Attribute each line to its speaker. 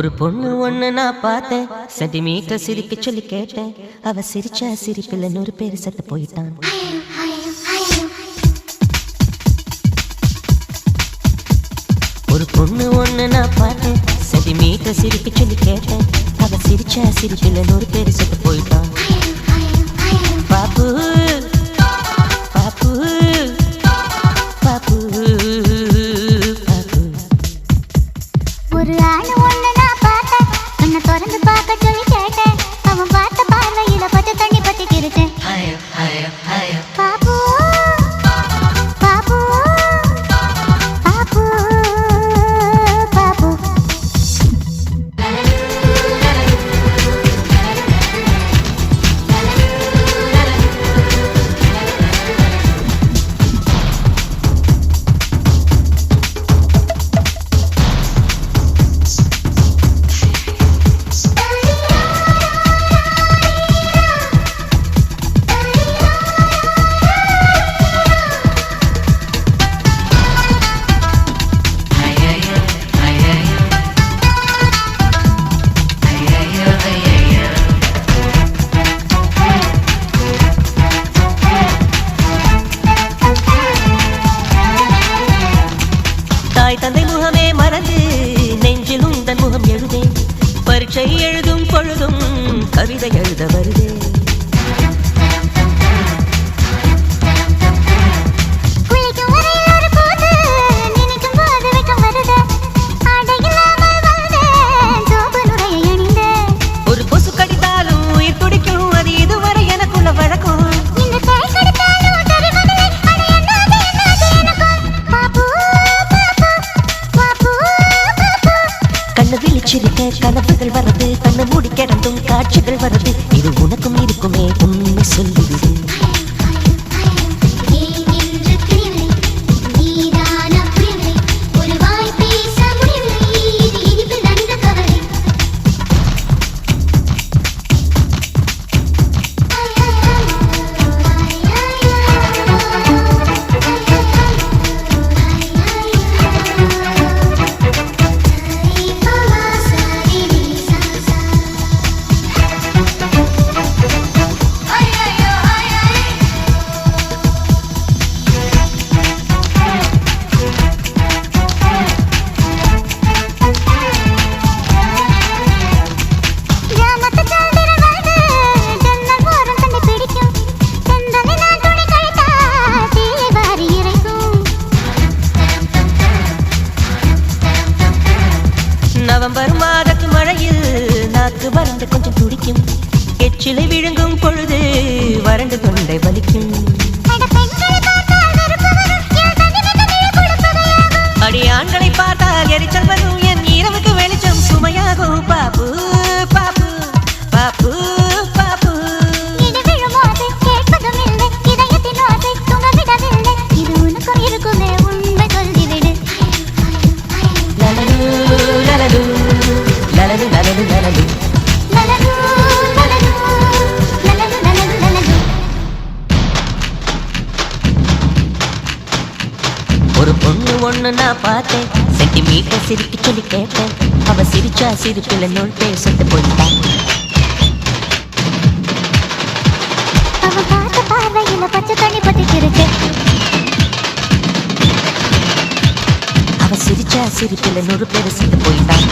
Speaker 1: ஒரு பொண்ணு ஒண்ணு நான் பார்த்தேன், சென்டிமீட்டர் சிரிக்க சொல்லி கேட்டேன். அவ சிரிச்சா சிரிப்பில் 100 பேர் செத்து போயிட்டான். ஒரு பொண்ணு ஒண்ணு நான் பார்த்தேன், சென்டிமீட்டர் சிரிக்க சொல்லி கேட்டேன். அவ சிரிச்சா சிரிப்பில் 100 பேர் செத்து போயிட்டான். பாப்பு பாப்பு பாப்பு பாப்பு.
Speaker 2: ஒரு ஆணு ஒண்ணு நான் பார்த்தேன், உன்னை திறந்து பார்க்க சொல்லி கேட்டேன். அவன் பார்த்த பார்வையில பச்சை தண்ணி பத்தி கிருச்சேன். பாப்பு பாப்பு பாப்பு பாப்பு.
Speaker 1: தந்தை முகமே மறந்து நெஞ்சில் உந்தன் முகம் எழுதேன். பரீட்சை எழுதும் பொழுதும் கவிதை எழுத வருதே. ஒரு கொசு கடித்தாலும் உயிர் துடிக்கும், அது இதுவரை எனக்குள்ள வழக்கம். விழிச்சிருக்க கனவுகள் வரது, கண்ணு மூடி கிடந்தும் காட்சிகள் வரது. இது உனக்கும் இருக்குமே, உண்மை சொல்லிவிடு. நவம்பர் மாதத்து மழையில் நாக்கு வறண்டு கொஞ்சம் துடிக்கும். எச்சிலை விழுங்கும் பொழுது வறண்டு தொண்டை வலிக்கும். அடி ஆண்களை பார்த்தால் எரிச்சல் வரும், என் இரவுக்கு வெளிச்சம் சுமையாகும். பாப்பு பாப்பு பாப்பு பாப்பு. ஒரு பொண்ணு ஒண்ணு நான் பார்த்தேன், சென்டிமீட்டர் சிரிக்க சொல்லி கேட்டேன். அவ சிரிச்சா சிரிப்பில் 100 பேர் செத்து போயிட்டான்.
Speaker 2: அவன் பார்த்த பார்வையில பச்சை தண்ணி பத்தி கிருச்சேன்.
Speaker 1: அவ சிரிச்சா சிரிப்பில் 100 பேர் செத்து போயிட்டான்.